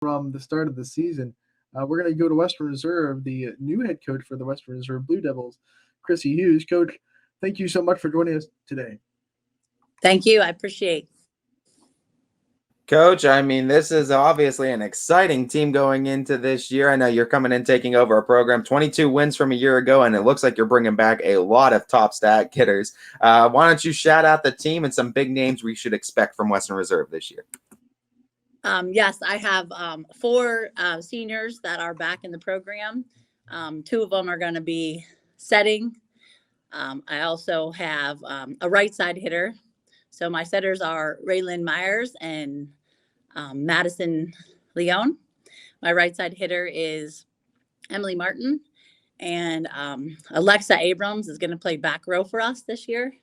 from the start of the season. We're going to go to Western Reserve, the new head coach for the Western Reserve Blue Devils, Krisie Hughes. Coach, thank you so much for joining us today. Thank you. I appreciate. Coach, I mean, this is obviously an exciting team going into this year. I know you're coming in taking over a program, 22 wins from a year ago, and it looks like you're bringing back a lot of top stat getters. Why don't you shout out the team and some big names we should expect from Western Reserve this year? Yes, I have 4 seniors that are back in the program. 2 of them are going to be setting. I also have a right side hitter. So my setters are Raylan Myers and Madison Leon. My right side hitter is Emily Martin. And Alexa Abrams is going to play back row for us this year.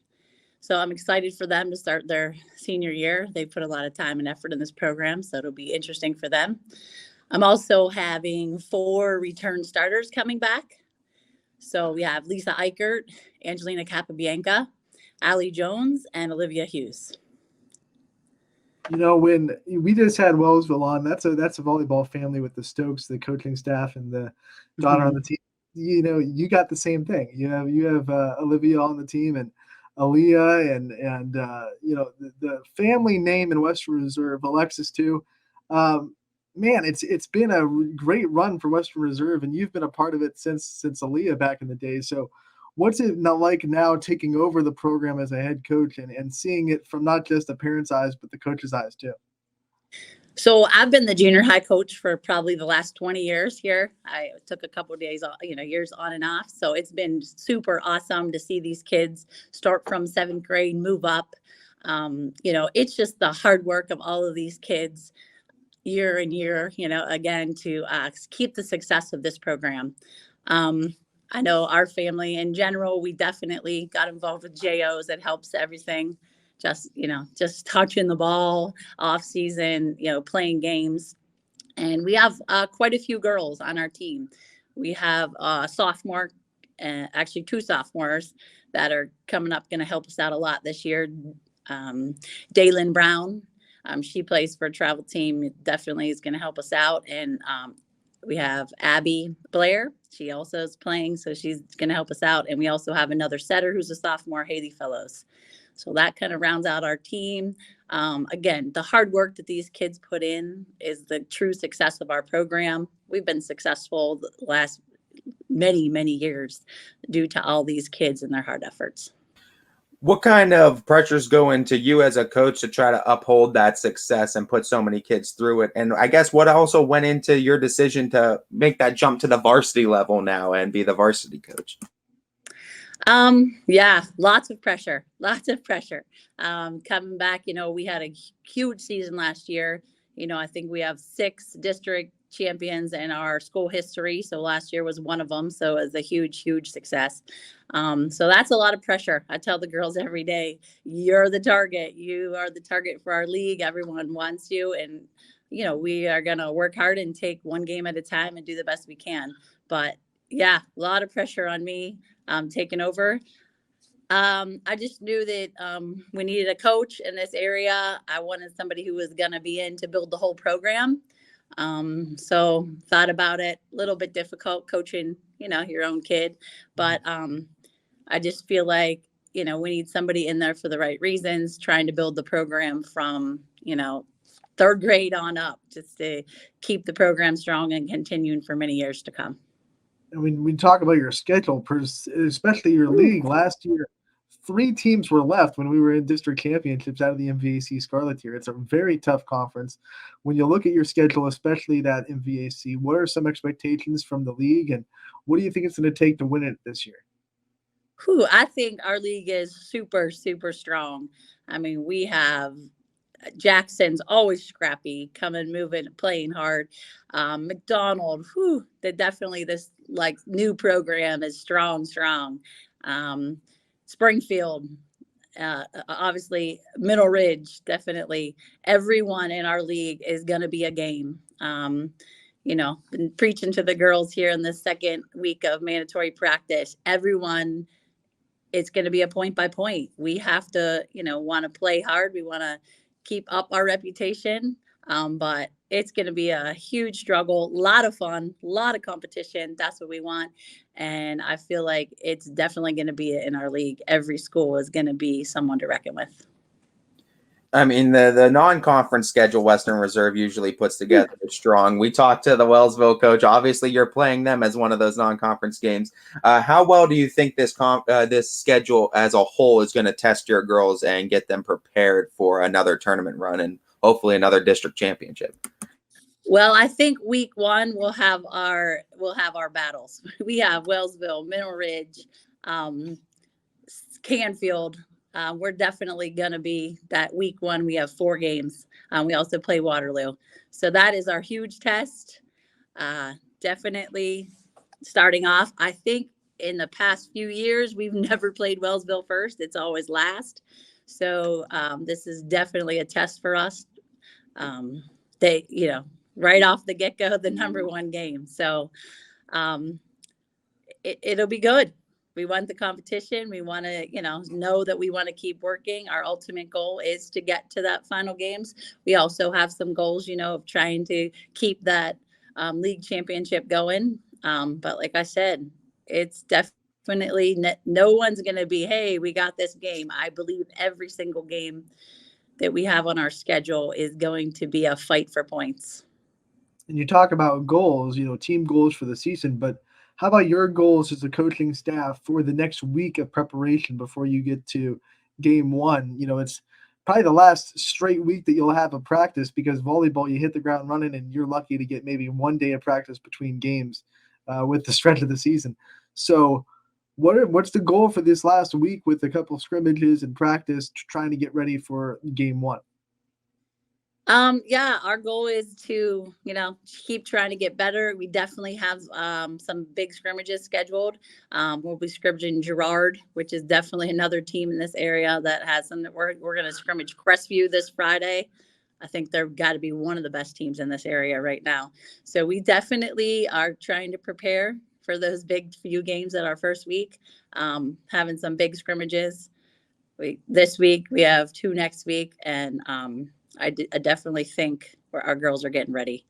So I'm excited for them to start their senior year. They put a lot of time and effort in this program, so it'll be interesting for them. I'm also having 4 return starters coming back. So we have Lisa Eichert, Angelina Capabianca, Allie Jones, and Alyvia Hughes. You know, when we just had Wellsville on, that's a volleyball family with the Stokes, the coaching staff, and the daughter on the team. You know, you got the same thing. You have Alyvia on the team and Aleah and you know the family name in Western Reserve, Alexis too. Man, it's been a great run for Western Reserve, and you've been a part of it since Aleah back in the day. So, what's it not like now taking over the program as a head coach and seeing it from not just the parents' eyes but the coach's eyes too? So I've been the junior high coach for probably the last 20 years here. I took a couple of days, years on and off. So it's been super awesome to see these kids start from 7th grade, move up. It's just the hard work of all of these kids year and year, again, to keep the success of this program. I know our family in general, we definitely got involved with JOs. It helps everything. Just touching the ball off season, playing games. And we have quite a few girls on our team. We have a sophomore, actually 2 sophomores that are coming up, going to help us out a lot this year. Daylin Brown, she plays for a travel team, definitely is going to help us out. And we have Abby Blair. She also is playing, so she's going to help us out. And we also have another setter who's a sophomore, Haley Fellows. So that kind of rounds out our team. Again, the hard work that these kids put in is the true success of our program. We've been successful the last many, many years due to all these kids and their hard efforts. What kind of pressures go into you as a coach to try to uphold that success and put so many kids through it? And I guess what also went into your decision to make that jump to the varsity level now and be the varsity coach? Yeah, lots of pressure. Coming back, we had a huge season last year. I think we have 6 district champions in our school history. So last year was one of them. So it was a huge, huge success. So that's a lot of pressure. I tell the girls every day, you're the target. You are the target for our league. Everyone wants you. And, we are going to work hard and take one game at a time and do the best we can. But yeah, a lot of pressure on me taking over. I just knew that we needed a coach in this area. I wanted somebody who was going to be in to build the whole program. So thought about it, a little bit difficult coaching, your own kid, but I just feel like, we need somebody in there for the right reasons, trying to build the program from, 3rd grade on up, just to keep the program strong and continuing for many years to come. I mean, we talk about your schedule, especially your league. Last year, 3 teams were left when we were in district championships out of the MVAC Scarlet tier. It's a very tough conference. When you look at your schedule, especially that MVAC, what are some expectations from the league, and what do you think it's going to take to win it this year? I think our league is super, super strong. I mean, we have Jackson's always scrappy, coming, moving, playing hard. McDonald, definitely this new program is strong. Springfield, obviously Middle Ridge, definitely. Everyone in our league is going to be a game. Been preaching to the girls here in the 2nd week of mandatory practice. Everyone, it's going to be a point by point. We have to, want to play hard. We want to keep up our reputation. But it's going to be a huge struggle, a lot of fun, a lot of competition. That's what we want. And I feel like it's definitely going to be in our league. Every school is going to be someone to reckon with. I mean, the non-conference schedule Western Reserve usually puts together is strong. We talked to the Wellsville coach. Obviously, you're playing them as one of those non-conference games. How well do you think this schedule as a whole is going to test your girls and get them prepared for another tournament run and hopefully another district championship? Well, I think week one we'll have our battles. We have Wellsville, Mineral Ridge, Canfield. We're definitely going to be that week one. We have 4 games. We also play Waterloo. So that is our huge test. Definitely starting off. I think in the past few years, we've never played Wellsville first. It's always last. So this is definitely a test for us. Right off the get-go, the number 1 game. So it'll be good. We want the competition. We want to, know that we want to keep working. Our ultimate goal is to get to that final games. We also have some goals, of trying to keep that league championship going. But like I said, it's definitely no one's going to be, hey, we got this game. I believe every single game that we have on our schedule is going to be a fight for points. And you talk about goals, team goals for the season, but how about your goals as a coaching staff for the next week of preparation before you get to game 1? It's probably the last straight week that you'll have of practice because volleyball, you hit the ground running and you're lucky to get maybe 1 day of practice between games with the stretch of the season. So what's the goal for this last week with a couple scrimmages and practice trying to get ready for game 1? Our goal is to, keep trying to get better. We definitely have some big scrimmages scheduled. We'll be scrimmaging Girard, which is definitely another team in this area that has some. We're going to scrimmage Crestview this Friday. I think they've got to be one of the best teams in this area right now. So we definitely are trying to prepare for those big few games at our first week, having some big scrimmages. This week, we have 2 next week, and I definitely think our girls are getting ready.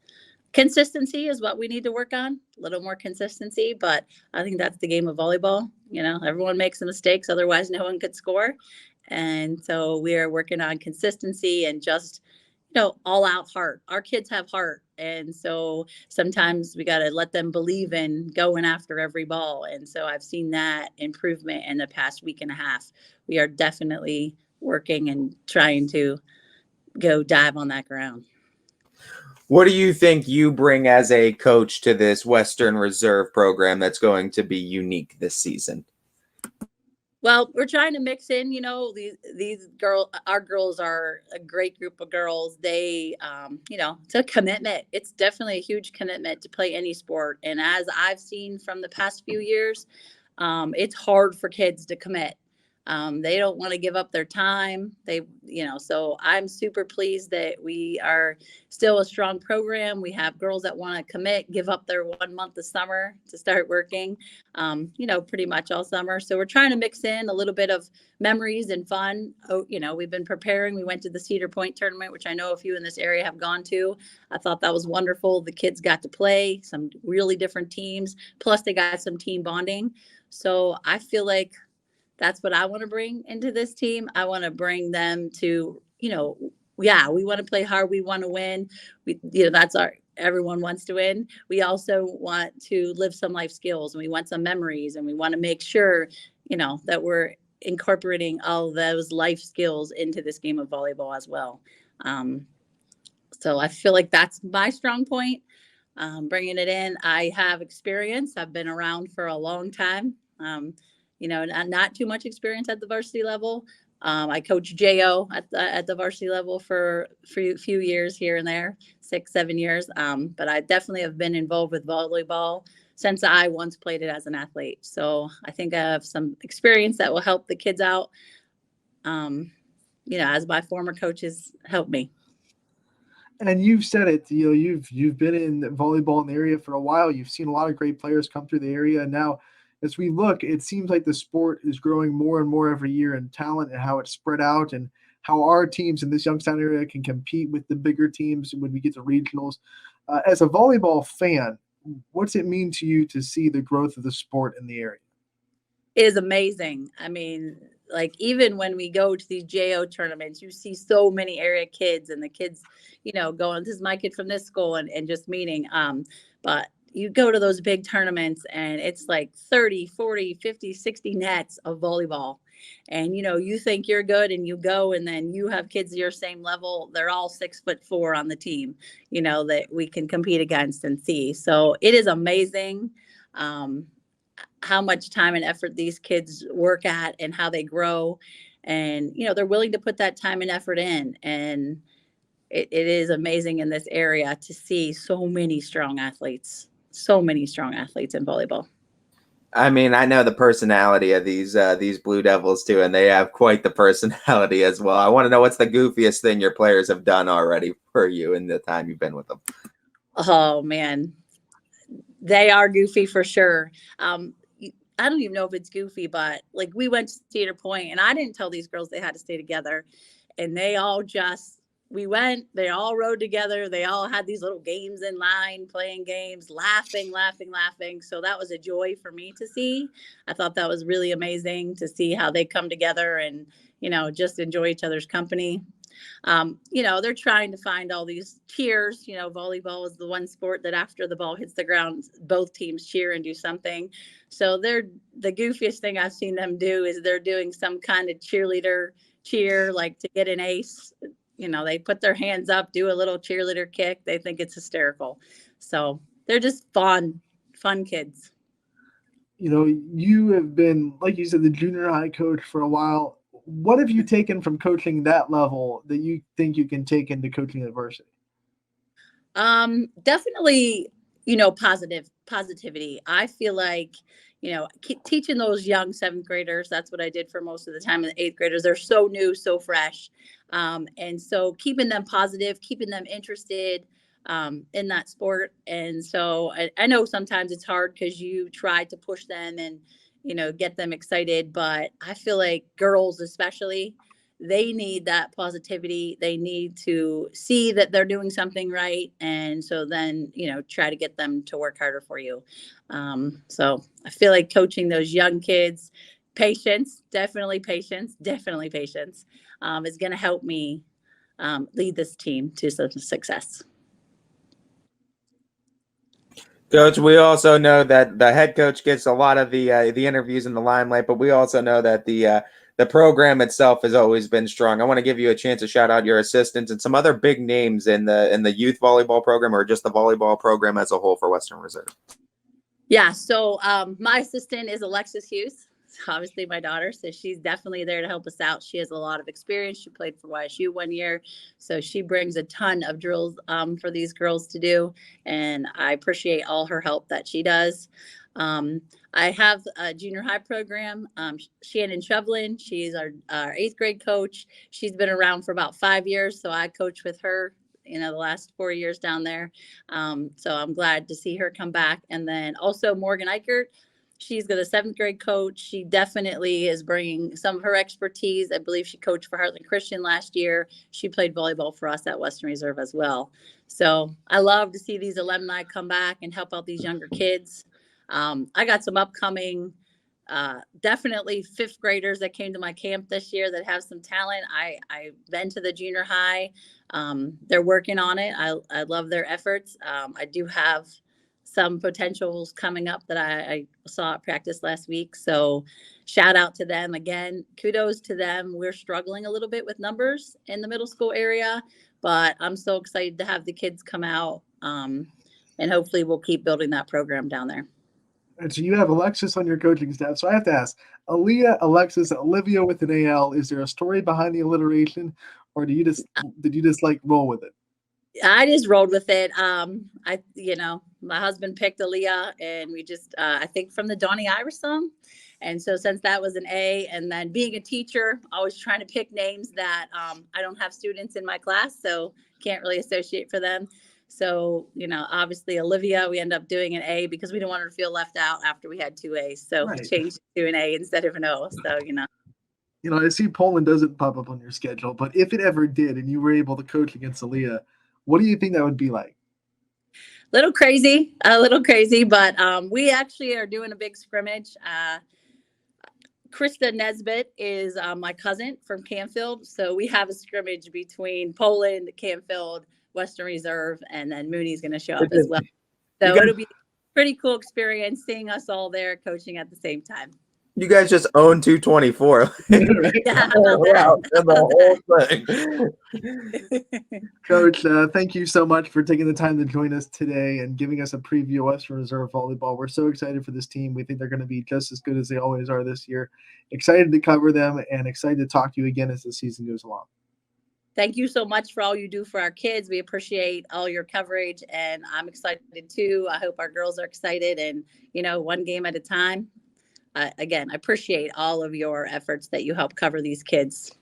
Consistency is what we need to work on, a little more consistency, but I think that's the game of volleyball. Everyone makes mistakes, otherwise no one could score. And so we are working on consistency and just, all out heart. Our kids have heart. And so sometimes we got to let them believe in going after every ball. And so I've seen that improvement in the past week and a half. We are definitely working and trying to go dive on that ground. What do you think you bring as a coach to this Western Reserve program that's going to be unique this season? Well, we're trying to mix in, these girls. Our girls are a great group of girls. They, it's a commitment. It's definitely a huge commitment to play any sport. And as I've seen from the past few years, it's hard for kids to commit. They don't want to give up their time. So I'm super pleased that we are still a strong program. We have girls that want to commit, give up their 1 month of summer to start working, pretty much all summer. So we're trying to mix in a little bit of memories and fun. We've been preparing. We went to the Cedar Point tournament, which I know a few in this area have gone to. I thought that was wonderful. The kids got to play some really different teams. Plus they got some team bonding. So I feel like that's what I want to bring into this team. I want to bring them to, we want to play hard. We want to win. Everyone wants to win. We also want to live some life skills, and we want some memories, and we want to make sure, that we're incorporating all those life skills into this game of volleyball as well. So I feel like that's my strong point. Bringing it in. I have experience. I've been around for a long time. Not too much experience at the varsity level. I coach JO at the varsity level for a few years here and there, 6-7 years. But I definitely have been involved with volleyball since I once played it as an athlete. So I think I have some experience that will help the kids out, as my former coaches helped me. And you've said it, you've been in volleyball in the area for a while. You've seen a lot of great players come through the area. And now as we look, it seems like the sport is growing more and more every year in talent and how it's spread out and how our teams in this Youngstown area can compete with the bigger teams when we get to regionals. As a volleyball fan, what's it mean to you to see the growth of the sport in the area? It is amazing. I mean, like even when we go to these JO tournaments, you see so many area kids and the kids, going, this is my kid from this school and just meeting. But you go to those big tournaments and it's like 30, 40, 50, 60 nets of volleyball. And, you think you're good and you go and then you have kids your same level. They're all 6'4" on the team, that we can compete against and see. So it is amazing. How much time and effort these kids work at and how they grow. And, they're willing to put that time and effort in. And it is amazing in this area to see so many strong athletes in volleyball. I mean, I know the personality of these Blue Devils too, and they have quite the personality as well. I want to know what's the goofiest thing your players have done already for you in the time you've been with them. Oh man, they are goofy for sure. I don't even know if it's goofy, but like we went to Cedar Point and I didn't tell these girls they had to stay together, and they all they all rode together. They all had these little games in line, playing games, laughing. So that was a joy for me to see. I thought that was really amazing to see how they come together and, just enjoy each other's company. They're trying to find all these cheers. Volleyball is the one sport that after the ball hits the ground, both teams cheer and do something. So the goofiest thing I've seen them do is they're doing some kind of cheerleader cheer, like to get an ace. They put their hands up, do a little cheerleader kick. They think it's hysterical. So they're just fun kids. You have been, like you said, the junior high coach for a while. What have you taken from coaching that level that you think you can take into coaching at varsity? Definitely, positivity. I feel like, teaching those young 7th graders, that's what I did for most of the time. And the 8th graders, they're so new, so fresh. And so keeping them positive, keeping them interested in that sport. And so I know sometimes it's hard because you try to push them and, get them excited. But I feel like girls especially, they need that positivity. They need to see that they're doing something right. And so then, try to get them to work harder for you. So I feel like coaching those young kids, definitely patience, is going to help me lead this team to some success. Coach, we also know that the head coach gets a lot of the interviews in the limelight, but we also know that the program itself has always been strong. I want to give you a chance to shout out your assistants and some other big names in the youth volleyball program or just the volleyball program as a whole for Western Reserve. Yeah, so my assistant is Alexis Hughes, obviously my daughter, so she's definitely there to help us out. She has a lot of experience. She played for YSU 1 year, so she brings a ton of drills for these girls to do, and I appreciate all her help that she does. I have a junior high program. Shannon Shovlin, she's our 8th grade coach. She's been around for about 5 years, so I coach with her the last 4 years down there. So I'm glad to see her come back. And then also Morgan Eichert, she's the 7th grade coach. She definitely is bringing some of her expertise. I believe she coached for Heartland Christian last year. She played volleyball for us at Western Reserve as well. So I love to see these alumni come back and help out these younger kids. I got some upcoming, definitely 5th graders that came to my camp this year that have some talent. I've been to the junior high. They're working on it. I love their efforts. I do have some potentials coming up that I saw at practice last week. So shout out to them again. Kudos to them. We're struggling a little bit with numbers in the middle school area, but I'm so excited to have the kids come out. And hopefully we'll keep building that program down there. And so you have Alexis on your coaching staff. So I have to ask, Aleah, Alexis, Alyvia with an AL, is there a story behind the alliteration, or did you just like roll with it? I just rolled with it. My husband picked Aleah, and we just, I think from the Donnie Iris song. And so since that was an A, and then being a teacher, always trying to pick names that I don't have students in my class, so can't really associate for them. So, obviously Alyvia, we end up doing an A because we didn't want her to feel left out after we had 2 A's. So Right. we changed it to an A instead of an O. So, I see Poland doesn't pop up on your schedule, but if it ever did and you were able to coach against Aleah, what do you think that would be like? A little crazy, but we actually are doing a big scrimmage. Krista Nesbitt is my cousin from Canfield, so we have a scrimmage between Poland, Canfield, Western Reserve, and then Mooney's going to show up as well. So it'll be a pretty cool experience seeing us all there coaching at the same time. You guys just own 224. Yeah, how about the whole thing. Coach, thank you so much for taking the time to join us today and giving us a preview of Western Reserve Volleyball. We're so excited for this team. We think they're going to be just as good as they always are this year. Excited to cover them and excited to talk to you again as the season goes along. Thank you so much for all you do for our kids. We appreciate all your coverage, and I'm excited too. I hope our girls are excited, and, one game at a time. Again, I appreciate all of your efforts that you help cover these kids.